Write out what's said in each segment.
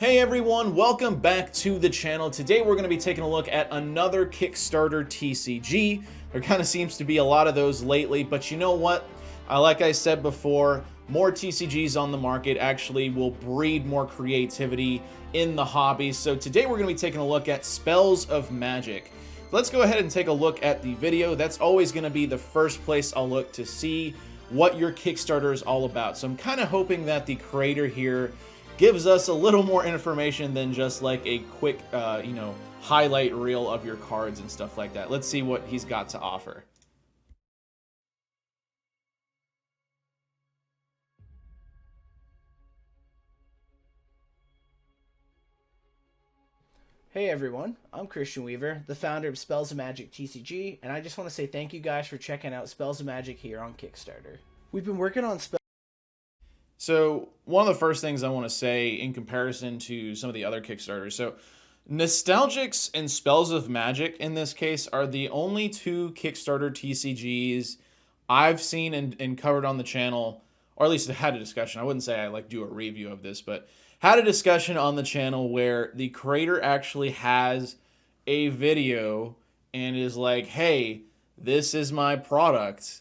Hey everyone, welcome back to the channel. Today we're going to be taking a look at another Kickstarter TCG. There kind of seems to be a lot of those lately, but you know what? Like I said before, more TCGs on the market actually will breed more creativity in the hobby. So today we're going to be taking a look at Spells of Magic. Let's go ahead and take a look at the video. That's always going to be the first place I'll look to see what your Kickstarter is all about. So I'm kind of hoping that the creator here gives us a little more information than just like a quick, highlight reel of your cards and stuff like that. Let's see what he's got to offer. Hey everyone, I'm Christian Weaver, the founder of Spells of Magic TCG, and I just want to say thank you guys for checking out Spells of Magic here on Kickstarter. We've been working on So one of the first things I want to say in comparison to some of the other Kickstarters, so Nostalgics and Spells of Magic in this case are the only two Kickstarter TCGs I've seen and covered on the channel, or at least had a discussion. I wouldn't say I do a review of this, but had a discussion on the channel where the creator actually has a video and is like, hey, this is my product.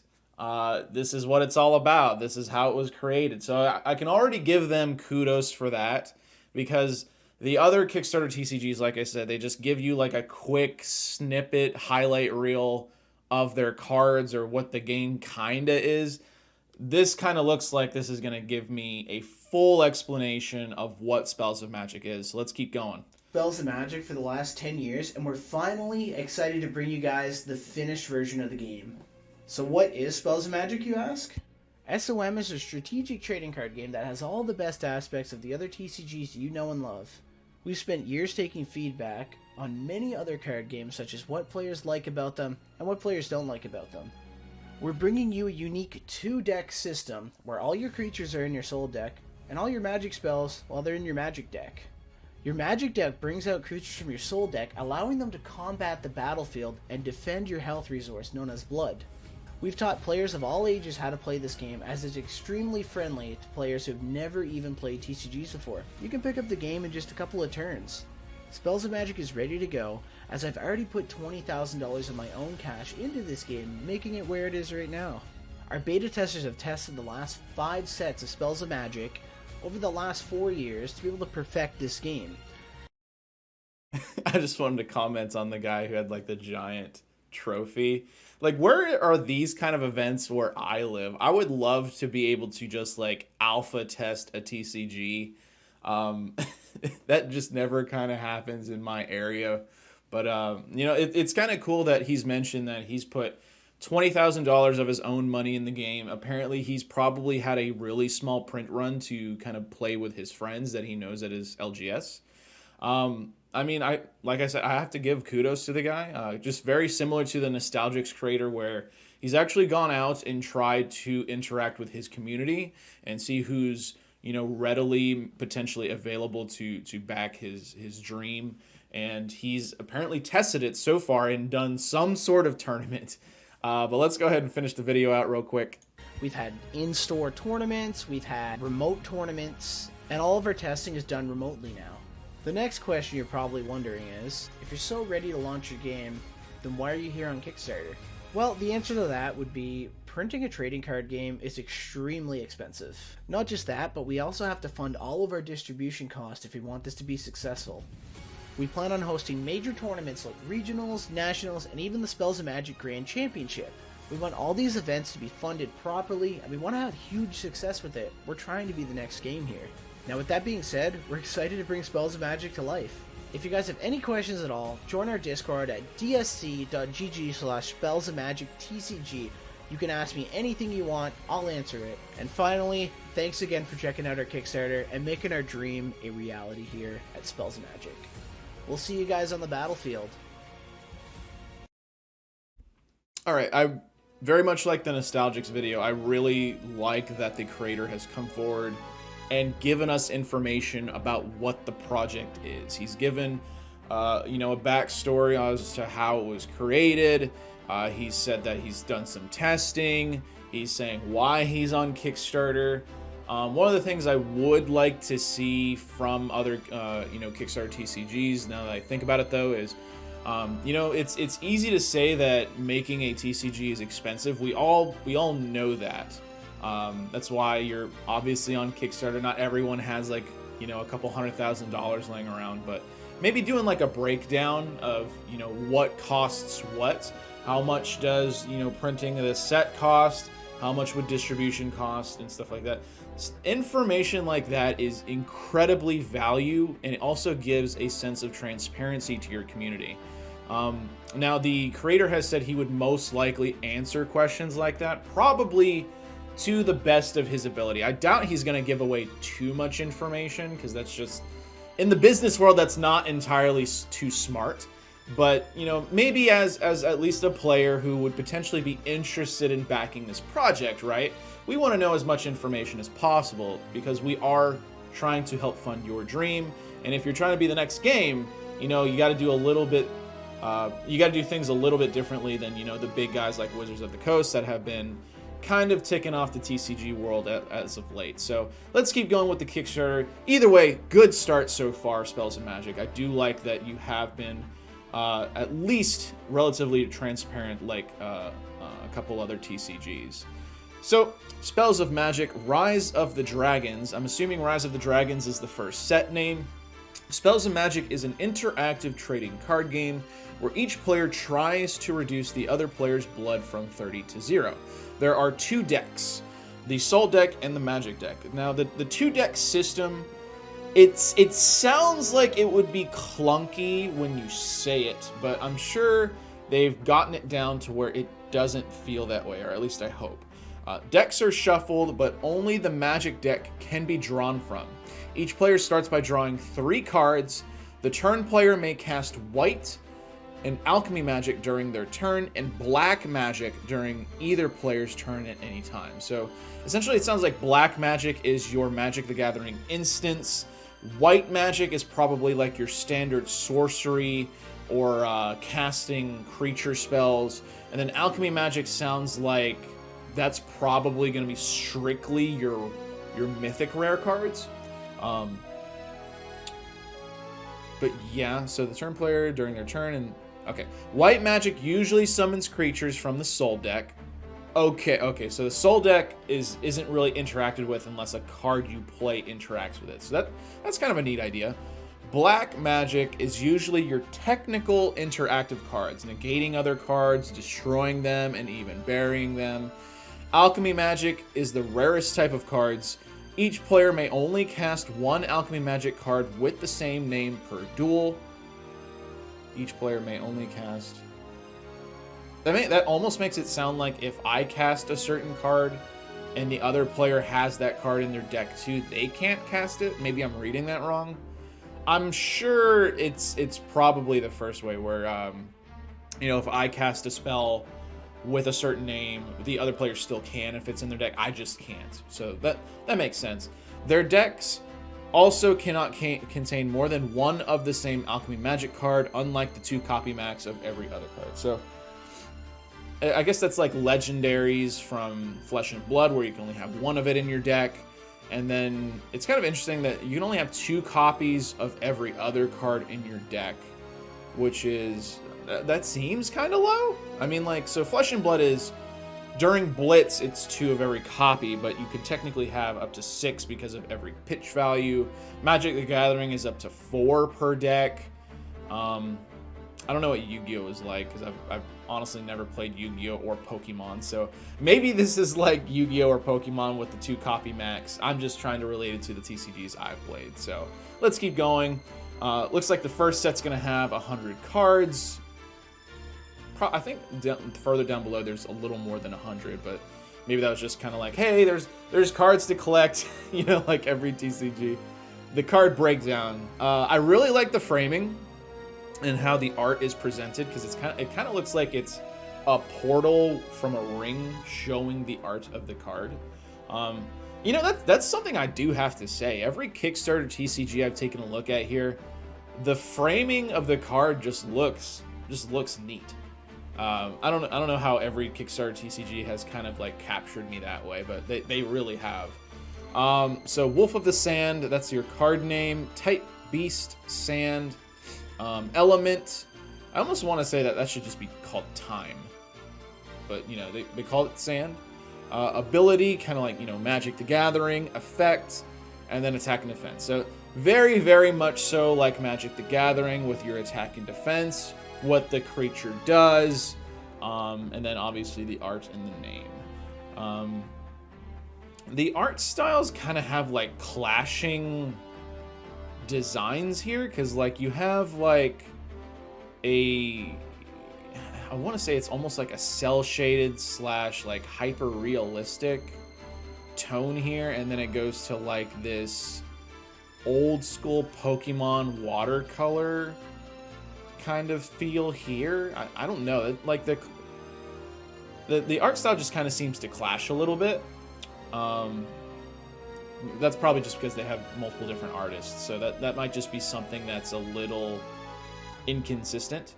This is what it's all about. This is how it was created. So I can already give them kudos for that, because the other Kickstarter TCGs, like I said, they just give you like a quick snippet highlight reel of their cards or what the game kinda is. This kind of looks like this is going to give me a full explanation of what Spells of Magic is. So let's keep going. Spells of Magic for the last 10 years, and we're finally excited to bring you guys the finished version of the game. So what is Spells of Magic, you ask? SOM is a strategic trading card game that has all the best aspects of the other TCGs you know and love. We've spent years taking feedback on many other card games, such as what players like about them and what players don't like about them. We're bringing you a unique 2-deck system where all your creatures are in your soul deck and all your magic spells, well, they're in your magic deck. Your magic deck brings out creatures from your soul deck, allowing them to combat the battlefield and defend your health resource known as blood. We've taught players of all ages how to play this game, as it's extremely friendly to players who've never even played TCGs before. You can pick up the game in just a couple of turns. Spells of Magic is ready to go, as I've already put $20,000 of my own cash into this game, making it where it is right now. Our beta testers have tested the last 5 sets of Spells of Magic over the last 4 years to be able to perfect this game. I just wanted to comment on the guy who had like the giant trophy. Like, where are these kind of events where I live? I would love to be able to just like alpha test a TCG. That just never kind of happens in my area. But it's kind of cool that he's mentioned that he's put $20,000 of his own money in the game. Apparently he's probably had a really small print run to kind of play with his friends that he knows at his LGS. Like I said, I have to give kudos to the guy. Just very similar to the Nostalgics creator, where he's actually gone out and tried to interact with his community and see who's, readily potentially available to back his dream. And he's apparently tested it so far and done some sort of tournament. But let's go ahead and finish the video out real quick. We've had in-store tournaments, we've had remote tournaments, and all of our testing is done remotely now. The next question you're probably wondering is, if you're so ready to launch your game, then why are you here on Kickstarter? Well, the answer to that would be printing a trading card game is extremely expensive. Not just that, but we also have to fund all of our distribution costs if we want this to be successful. We plan on hosting major tournaments like regionals, nationals, and even the Spells of Magic Grand Championship. We want all these events to be funded properly, and we want to have huge success with it. We're trying to be the nenext game here. Now, with that being said, we're excited to bring Spells of Magic to life. If you guys have any questions at all, join our Discord at dsc.gg/spellsofmagictcg. You can ask me anything you want, I'll answer it. And finally, thanks again for checking out our Kickstarter and making our dream a reality here at Spells of Magic. We'll see you guys on the battlefield. Alright, I very much like the Nostalgics video. I really like that the creator has come forward and given us information about what the project is. He's given, a backstory as to how it was created. He said that he's done some testing. He's saying why he's on Kickstarter. One of the things I would like to see from other, Kickstarter TCGs, now that I think about it though, is, it's easy to say that making a TCG is expensive. We all know that. That's why you're obviously on Kickstarter. Not everyone has like, a couple $100,000 laying around, but maybe doing like a breakdown of, what costs what, how much does, printing the set cost, how much would distribution cost, and stuff like that. Information like that is incredibly value, and it also gives a sense of transparency to your community. Now, the creator has said he would most likely answer questions like that, probably to the best of his ability. I doubt he's going to give away too much information, because that's just, in the business world, that's not entirely too smart. But, maybe as at least a player who would potentially be interested in backing this project, right? We want to know as much information as possible, because we are trying to help fund your dream. And if you're trying to be the next game, you got to do a little bit, you got to do things a little bit differently than, the big guys like Wizards of the Coast that have been kind of ticking off the TCG world as of late. So let's keep going with the Kickstarter. Either way, good start so far, Spells of Magic. I do like that you have been at least relatively transparent, like a couple other TCGs. So, Spells of Magic, Rise of the Dragons. I'm assuming Rise of the Dragons is the first set name. Spells of Magic is an interactive trading card game where each player tries to reduce the other player's blood from 30 to 0. There are 2 decks, the Soul deck and the Magic deck. Now, the 2-deck system, it sounds like it would be clunky when you say it, but I'm sure they've gotten it down to where it doesn't feel that way, or at least I hope. Decks are shuffled, but only the Magic deck can be drawn from. Each player starts by drawing 3 cards. The turn player may cast white and alchemy magic during their turn, and black magic during either player's turn at any time. So essentially it sounds like black magic is your Magic the Gathering instance. White magic is probably like your standard sorcery or casting creature spells. And then alchemy magic sounds like that's probably going to be strictly your mythic rare cards. But yeah, so the turn player during their turn, and okay. White magic usually summons creatures from the Soul deck. Okay, so the Soul deck isn't really interacted with unless a card you play interacts with it. So that's kind of a neat idea. Black magic is usually your technical interactive cards, negating other cards, destroying them, and even burying them. Alchemy magic is the rarest type of cards. Each player may only cast 1 alchemy magic card with the same name per duel. Each player may only cast... That almost makes it sound like if I cast a certain card and the other player has that card in their deck too, they can't cast it. Maybe I'm reading that wrong. I'm sure it's probably the first way where, if I cast a spell with a certain name, the other player still can if it's in their deck. I just can't. So that makes sense. Their decks also cannot contain more than 1 of the same alchemy magic card, unlike the 2 copy max of every other card. So I guess that's like legendaries from Flesh and Blood, where you can only have 1 of it in your deck. And then it's kind of interesting that you can only have 2 copies of every other card in your deck, which is, that seems kind of low. I mean, like, so Flesh and Blood is, during Blitz, it's 2 of every copy, but you could technically have up to 6 because of every pitch value. Magic the Gathering is up to 4 per deck. I don't know what Yu-Gi-Oh! Is like, because I've honestly never played Yu-Gi-Oh! Or Pokemon, so maybe this is like Yu-Gi-Oh! Or Pokemon with the 2 copy max. I'm just trying to relate it to the TCGs I've played, so let's keep going. Looks like the first set's going to have 100 cards. I think further down below there's a little more than 100, but maybe that was just kind of like, hey, there's cards to collect, like every TCG. The card breakdown. I really like the framing and how the art is presented, because it kind of looks like it's a portal from a ring showing the art of the card. That's something I do have to say. Every Kickstarter TCG I've taken a look at here, the framing of the card just looks neat. I don't know how every Kickstarter TCG has kind of like captured me that way, but they really have. So Wolf of the Sand, that's your card name. Type, beast, sand. Element, I almost want to say that should just be called time. But, you know, they call it sand. Ability, kind of like, you know, Magic the Gathering. Effect, and then attack and defense. So very, very much so like Magic the Gathering with your attack and defense, what the creature does, and then obviously the art and the name. The art styles kind of have like clashing designs here, because like you have like I want to say it's almost like a cell shaded / like hyper realistic tone here, and then it goes to like this old school Pokemon watercolor kind of feel here. I don't know, like the art style just kind of seems to clash a little bit. That's probably just because they have multiple different artists, so that might just be something that's a little inconsistent.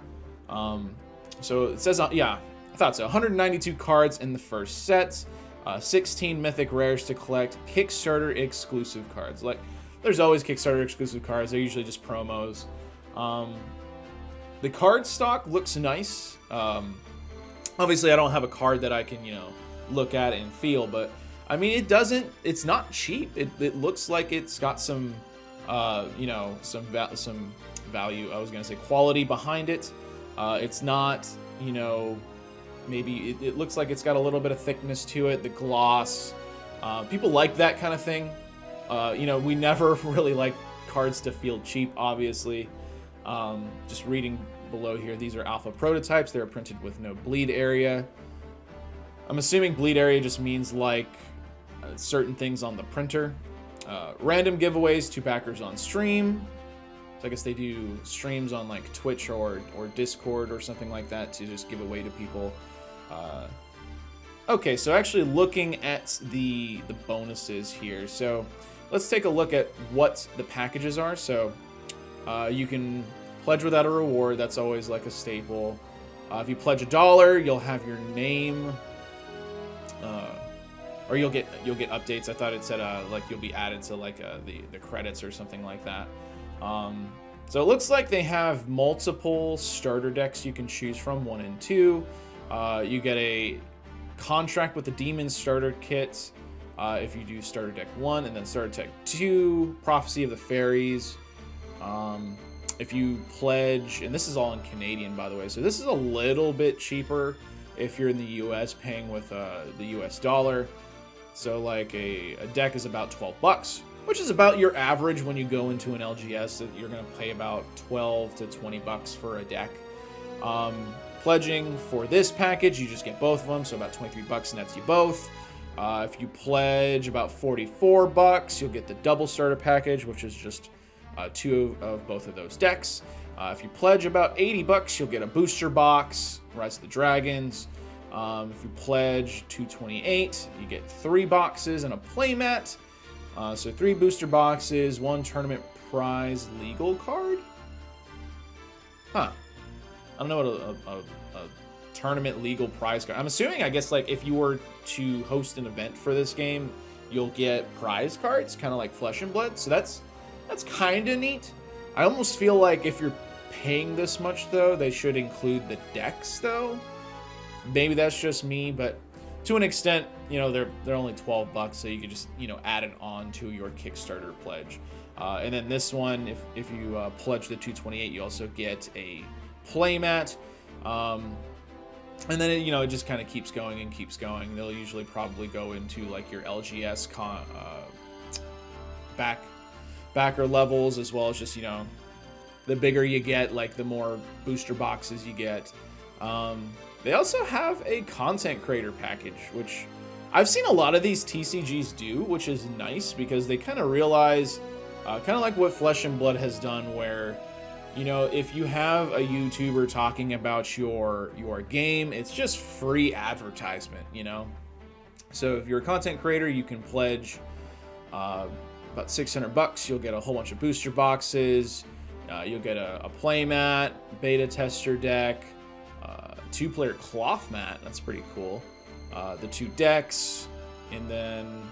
So it says, yeah, I thought so. 192 cards in the first set, 16 mythic rares to collect, Kickstarter exclusive cards. Like, there's always Kickstarter exclusive cards. They're usually just promos. The card stock looks nice. Obviously, I don't have a card that I can, you know, look at and feel, but I mean, it's not cheap. It looks like it's got some, you know, some value. I was going to say quality behind it. It's not, you know, maybe it looks like it's got a little bit of thickness to it, the gloss. People like that kind of thing. You know, we never really like cards to feel cheap, obviously. Just reading below here, these are alpha prototypes. They're printed with no bleed area. I'm assuming bleed area just means like certain things on the printer. Random giveaways to backers on stream. So I guess they do streams on like Twitch or Discord or something like that to just give away to people. Okay, so actually looking at the bonuses here. So let's take a look at what the packages are. So you can pledge without a reward. That's always like a staple. If you pledge $1, you'll have your name, or you'll get updates. I thought it said like you'll be added to like the credits or something like that. So it looks like they have multiple starter decks you can choose from, 1 and 2. You get a contract with the Demon starter kit if you do starter deck 1, and then starter deck 2, Prophecy of the Fairies. If you pledge, and this is all in Canadian, by the way, so this is a little bit cheaper if you're in the US paying with the US dollar. So like a deck is about $12, which is about your average when you go into an LGS. That you're going to pay about $12 to $20 for a deck. Pledging for this package, you just get both of them, so about $23 nets you both. If you pledge about $44, you'll get the double starter package, which is just 2 of both of those decks. If you pledge about $80, you'll get a booster box, Rise of the Dragons. If you pledge $228, you get 3 boxes and a playmat. So 3 booster boxes, 1 tournament prize legal card. Huh. I don't know what a tournament legal prize card. I'm assuming, I guess, like if you were to host an event for this game, you'll get prize cards, kind of like Flesh and Blood. So that's kind of neat. I almost feel like if you're paying this much, though, they should include the decks, though. Maybe that's just me, but to an extent, you know, they're only $12, so you could just, you know, add it on to your Kickstarter pledge. And then this one, if you pledge the $228, you also get a playmat. And then it just kind of keeps going and keeps going. They'll usually probably go into like your LGS backer levels, as well as just, you know, the bigger you get, like the more booster boxes you get. They also have a content creator package, which I've seen a lot of these TCGs do, which is nice because they kind of realize, kind of like what Flesh and Blood has done, where, you know, if you have a YouTuber talking about your game, it's just free advertisement, you know? So if you're a content creator, you can pledge about $600. You'll get a whole bunch of booster boxes. You'll get a playmat, beta tester deck, 2-player cloth mat. That's pretty cool. The 2 decks, and then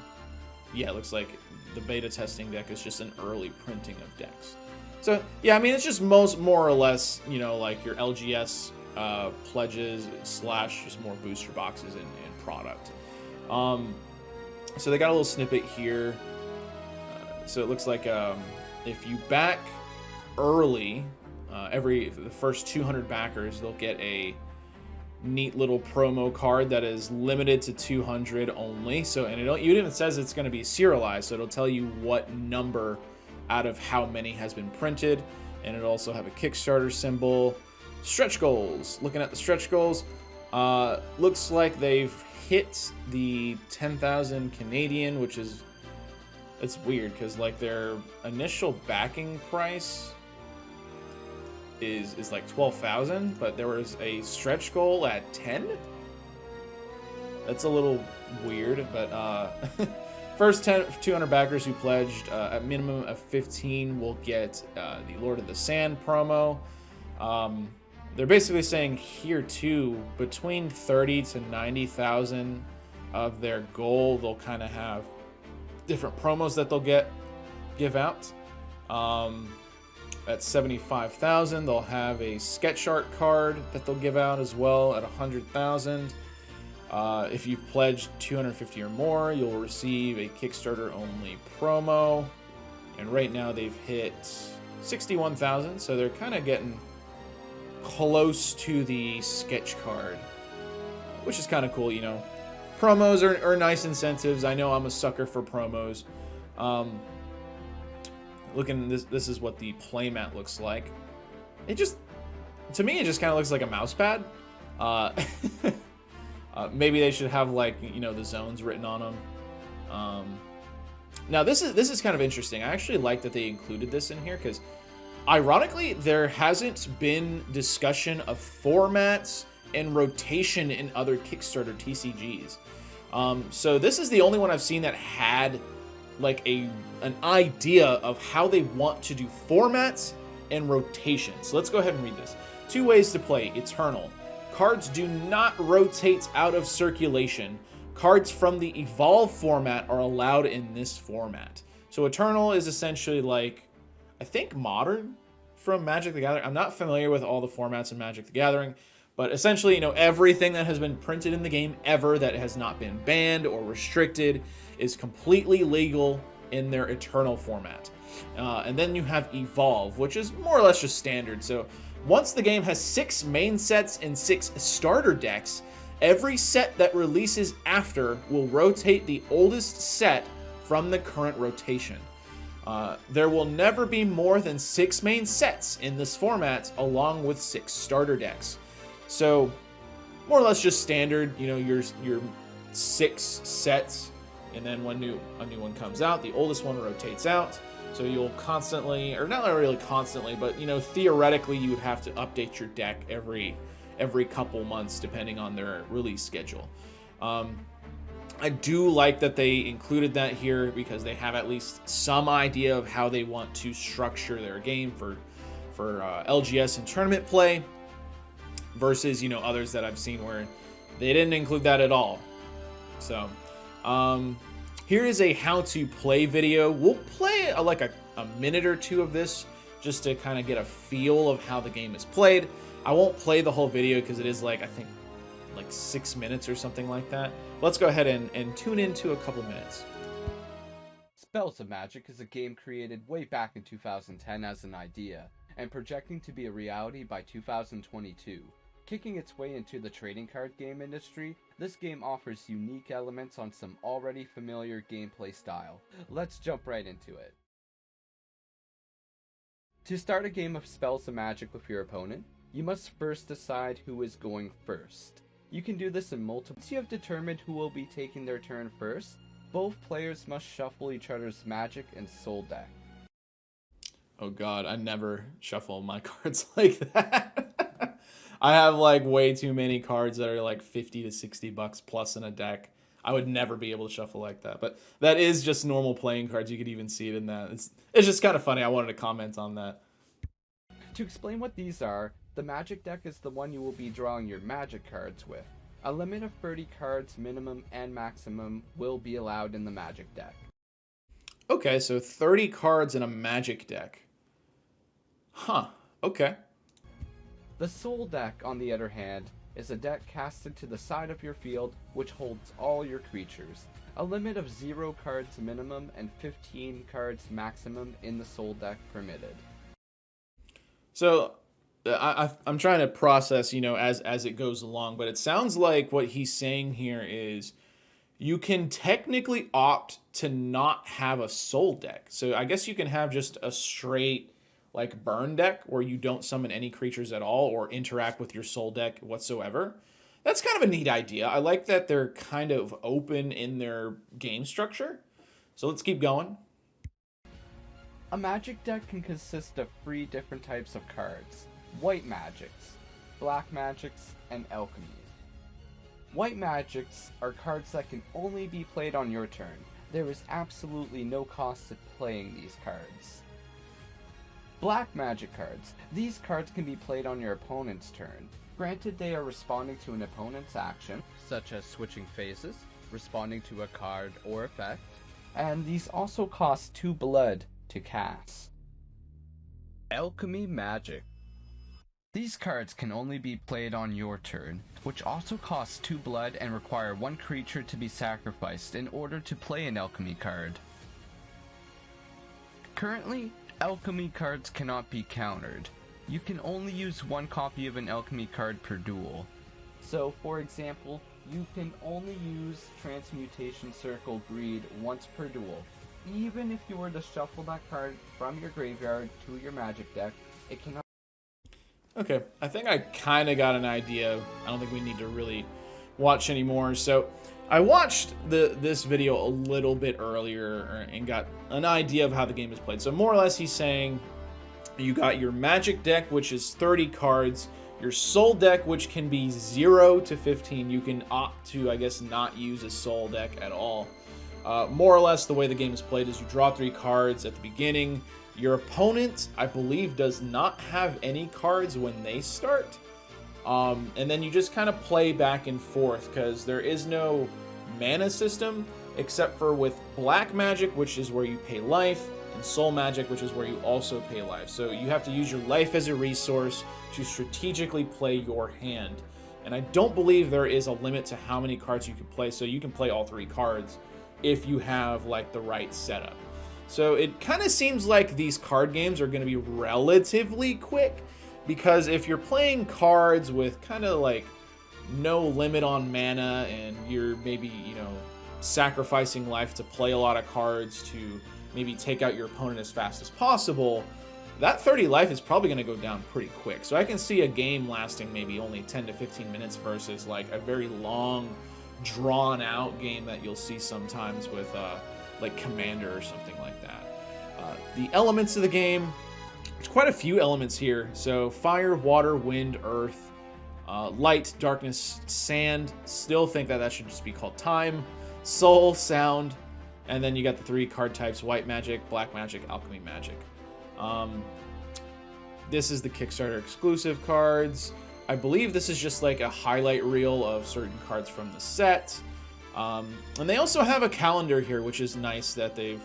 yeah, it looks like the beta testing deck is just an early printing of decks. So yeah, I mean, it's just more or less, you know, like your LGS pledges / just more booster boxes and product. So they got a little snippet here. So it looks like if you back early, the first 200 backers, they'll get a neat little promo card that is limited to 200 only. So, and it even says it's going to be serialized, so it'll tell you what number out of how many has been printed, and it'll also have a Kickstarter symbol. Stretch goals. Looking at the stretch goals, looks like they've hit the 10,000 Canadian, which is, it's weird because like their initial backing price is like 12,000, but there was a stretch goal at 10. That's a little weird, but first 200 backers who pledged at minimum of 15 will get the Lord of the Sand promo. They're basically saying here too, between 30 to 90,000 of their goal, they'll kind of have different promos that they'll give out. At 75,000, they'll have a sketch art card that they'll give out as well. At 100,000, if you've pledged 250 or more, you'll receive a Kickstarter only promo. And right now they've hit 61,000, so they're kind of getting close to the sketch card, which is kind of cool. You know, promos are nice incentives. I know I'm a sucker for promos. Looking, this is what the playmat looks like. It just, to me, it just kind of looks like a mouse pad. Maybe they should have, like, you know, the zones written on them. Now this is kind of interesting. I actually like that they included this in here because, ironically, there hasn't been discussion of formats and rotation in other Kickstarter TCGs. So this is the only one I've seen that had like an idea of how they want to do formats and rotations. So let's go ahead and read this. 2 ways to play Eternal. Cards do not rotate out of circulation. Cards from the Evolve format are allowed in this format. So Eternal is essentially like, I think, Modern from Magic the Gathering. I'm not familiar with all the formats in Magic the Gathering, but essentially, you know, everything that has been printed in the game ever that has not been banned or restricted is completely legal in their Eternal format. And then you have Evolve, which is more or less just standard. So once the game has 6 main sets and 6 starter decks, every set that releases after will rotate the oldest set from the current rotation. There will never be more than 6 main sets in this format, along with 6 starter decks. So more or less just standard, you know, your 6 sets, and then when a new one comes out, the oldest one rotates out. So you'll constantly, or not really constantly, but, you know, theoretically you would have to update your deck every couple months depending on their release schedule. I do like that they included that here because they have at least some idea of how they want to structure their game for LGS and tournament play versus, you know, others that I've seen where they didn't include that at all. So here is a how to play video. We'll play a minute or 2 of this just to kind of get a feel of how the game is played. I won't play the whole video because it is like, I think, like 6 minutes or something like that. Let's go ahead and tune into a couple minutes. Spells of Magic is a game created way back in 2010 as an idea, and projecting to be a reality by 2022. Kicking its way into the trading card game industry, this game offers unique elements on some already familiar gameplay style. Let's jump right into it. To start a game of Spells of Magic with your opponent, you must first decide who is going first. You can do this in multiple. Once you have determined who will be taking their turn first, both players must shuffle each other's Magic and Soul deck. Oh god, I never shuffle my cards like that. I have like way too many cards that are like 50 to 60 bucks plus in a deck. I would never be able to shuffle like that. But that is just normal playing cards. You could even see it in that. It's just kind of funny. I wanted to comment on that. To explain what these are, the Magic deck is the one you will be drawing your Magic cards with. A limit of 30 cards minimum and maximum will be allowed in the Magic deck. Okay, so 30 cards in a Magic deck. Huh. Okay. The Soul deck, on the other hand, is a deck casted to the side of your field which holds all your creatures. A limit of 0 cards minimum and 15 cards maximum in the Soul deck permitted. So I'm trying to process, as it goes along, but it sounds like what he's saying here is you can technically opt to not have a soul deck. So I guess you can have just a straight like burn deck where you don't summon any creatures at all or interact with your soul deck whatsoever. That's kind of a neat idea. I like that they're kind of open in their game structure. So let's keep going. A Magic deck can consist of 3 different types of cards: White Magics, Black Magics, and Alchemies. White Magics are cards that can only be played on your turn. There is absolutely no cost to playing these cards. Black Magic cards. These cards can be played on your opponent's turn. Granted, they are responding to an opponent's action, such as switching phases, responding to a card or effect, and these also cost 2 blood to cast. Alchemy Magic. These cards can only be played on your turn, which also costs 2 blood and require 1 creature to be sacrificed in order to play an alchemy card. Currently, alchemy cards cannot be countered. You can only use 1 copy of an alchemy card per duel. So, for example, you can only use Transmutation Circle Greed once per duel. Even if you were to shuffle that card from your graveyard to your Magic deck, it cannot. Okay, I think I kind of got an idea. I don't think we need to really watch anymore. So I watched this video a little bit earlier and got an idea of how the game is played. So more or less he's saying you got your Magic deck, which is 30 cards, your Soul deck, which can be 0 to 15. You can opt to, I guess, not use a Soul deck at all. More or less the way the game is played is you draw 3 cards at the beginning. Your opponent, I believe, does not have any cards when they start. And then you just kind of play back and forth because there is no mana system except for with Black Magic, which is where you pay life, and Soul Magic, which is where you also pay life. So you have to use your life as a resource to strategically play your hand. And I don't believe there is a limit to how many cards you can play, so you can play all 3 cards if you have like the right setup. So it kind of seems like these card games are going to be relatively quick, because if you're playing cards with kind of like no limit on mana and you're maybe, sacrificing life to play a lot of cards to maybe take out your opponent as fast as possible, that 30 life is probably going to go down pretty quick. So I can see a game lasting maybe only 10 to 15 minutes versus like a very long, drawn out game that you'll see sometimes with like Commander or something like that. The elements of the game, there's quite a few elements here. So fire, water, wind, earth, light, darkness, sand. Still think that should just be called time, soul, sound, and then you got the 3 card types: white magic, black magic, alchemy magic. This is the Kickstarter exclusive cards. I believe this is just like a highlight reel of certain cards from the set. And they also have a calendar here, which is nice that they've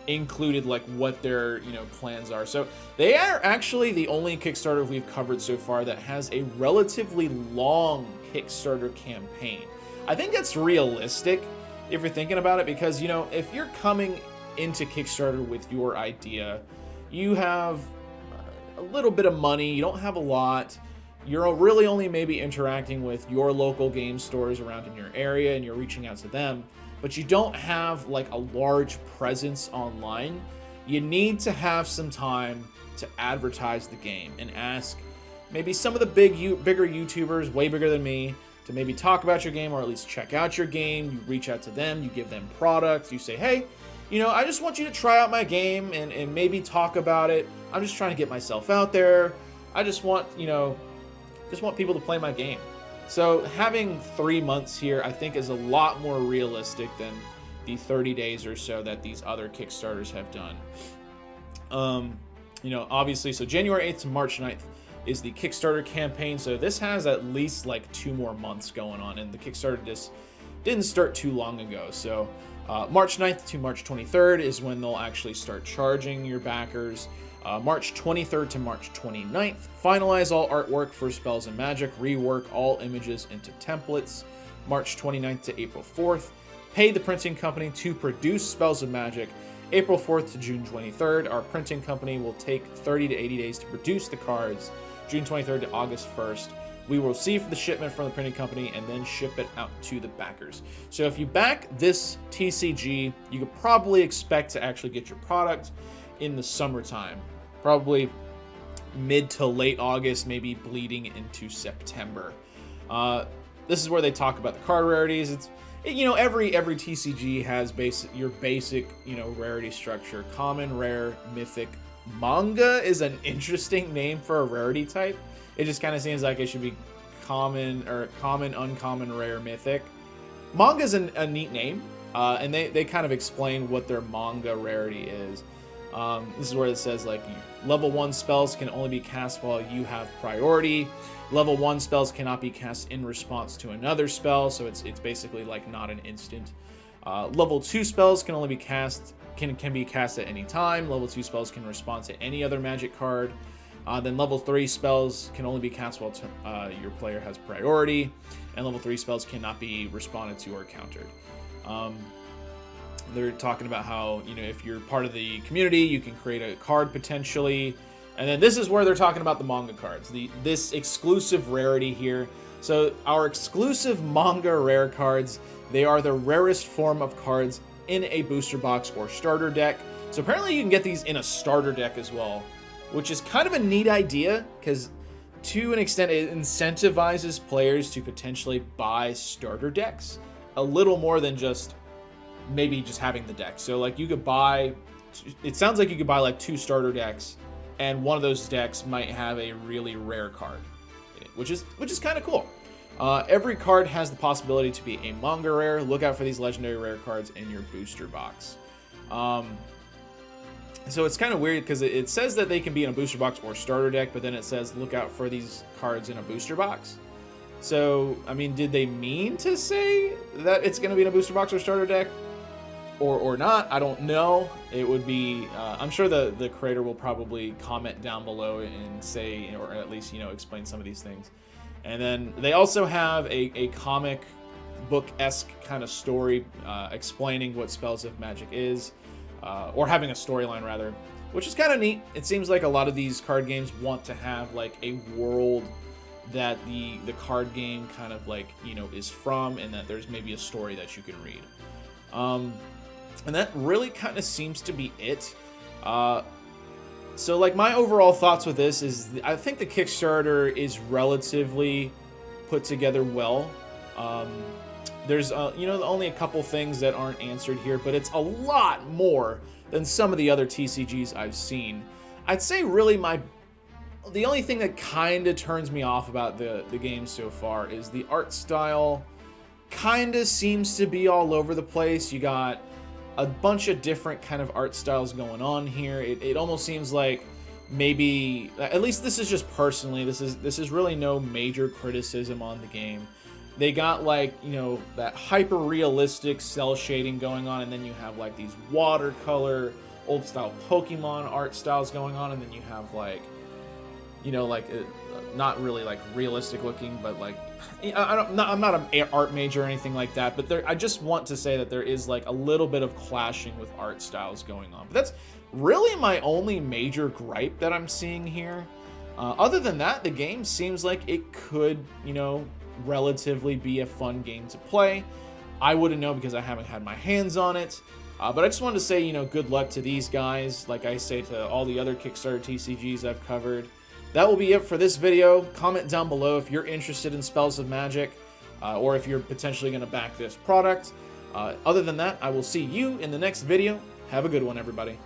included like what their plans are. So they are actually the only Kickstarter we've covered so far that has a relatively long Kickstarter campaign. I think that's realistic if you're thinking about it, because if you're coming into Kickstarter with your idea, you have a little bit of money, you don't have a lot, you're really only maybe interacting with your local game stores around in your area and you're reaching out to them, but you don't have like a large presence online. You need to have some time to advertise the game and ask maybe some of the bigger YouTubers, way bigger than me, to maybe talk about your game or at least check out your game. You reach out to them, you give them products, you say, hey, I just want you to try out my game and maybe talk about it. I'm just trying to get myself out there. I just want people to play my game. So having 3 months here, I think, is a lot more realistic than the 30 days or so that these other Kickstarters have done. Obviously, so January 8th to March 9th is the Kickstarter campaign. So this has at least like 2 more months going on, and the Kickstarter just didn't start too long ago. So March 9th to March 23rd is when they'll actually start charging your backers. March 23rd to March 29th, finalize all artwork for Spells and Magic, rework all images into templates. March 29th to April 4th, pay the printing company to produce Spells and Magic. April 4th to June 23rd, our printing company will take 30 to 80 days to produce the cards. June 23rd to August 1st, we will receive the shipment from the printing company and then ship it out to the backers. So if you back this TCG, you could probably expect to actually get your product in the summertime. Probably mid to late August, maybe bleeding into September. This is where they talk about the card rarities. It's, you know, every TCG has your basic, you know, rarity structure. Common, rare, mythic. Manga is an interesting name for a rarity type. It just kind of seems like it should be common, uncommon, rare, mythic. Manga is a neat name, and they kind of explain what their manga rarity is. This is where it says, like, level 1 spells can only be cast while you have priority. Level 1 spells cannot be cast in response to another spell, so it's basically like not an instant. Level 2 spells can only be cast can be cast at any time. Level 2 spells can respond to any other magic card. Then level 3 spells can only be cast while your player has priority, and level 3 spells cannot be responded to or countered. They're talking about how, you know, if you're part of the community, you can create a card potentially. And then this is where they're talking about the manga cards, this exclusive rarity here. So our exclusive manga rare cards, they are the rarest form of cards in a booster box or starter deck. So apparently you can get these in a starter deck as well, which is kind of a neat idea, because to an extent it incentivizes players to potentially buy starter decks a little more than just maybe just having the deck. So like you could buy, it sounds like you could buy like 2 starter decks, and one of those decks might have a really rare card, which is kind of cool. Every card has the possibility to be a manga rare. Look out for these legendary rare cards in your booster box. So it's kind of weird because it says that they can be in a booster box or starter deck, but then it says look out for these cards in a booster box. So, I mean, did they mean to say that it's going to be in a booster box or starter deck? Or not? I don't know. It would be, I'm sure the creator will probably comment down below and say, or at least, you know, explain some of these things. And then they also have a comic book-esque kind of story explaining what Spells of Magic is, or having a storyline rather, which is kind of neat. It seems like a lot of these card games want to have like a world that the card game kind of like, you know, is from, and that there's maybe a story that you can read. And that really kind of seems to be it. So like my overall thoughts with this is I think the Kickstarter is relatively put together well. There's you know, only a couple things that aren't answered here, but it's a lot more than some of the other TCGs I've seen. I'd say really the only thing that kind of turns me off about the game so far is the art style. Kind of seems to be all over the place. You got a bunch of different kind of art styles going on here. It almost seems like maybe, at least this is just personally, this is really no major criticism on the game. They got like, you know, that hyper realistic cell shading going on, and then you have like these watercolor old style Pokemon art styles going on, and then you have like, you know, like not really like realistic looking, but like I'm not an art major or anything like that, but I just want to say that there is like a little bit of clashing with art styles going on. But that's really my only major gripe that I'm seeing here. Other than that, the game seems like it could, you know, relatively be a fun game to play. I wouldn't know because I haven't had my hands on it. But I just wanted to say, you know, good luck to these guys. Like I say to all the other Kickstarter TCGs I've covered. That will be it for this video. Comment down below if you're interested in Spells of Magic, or if you're potentially going to back this product. Other than that, I will see you in the next video. Have a good one, everybody.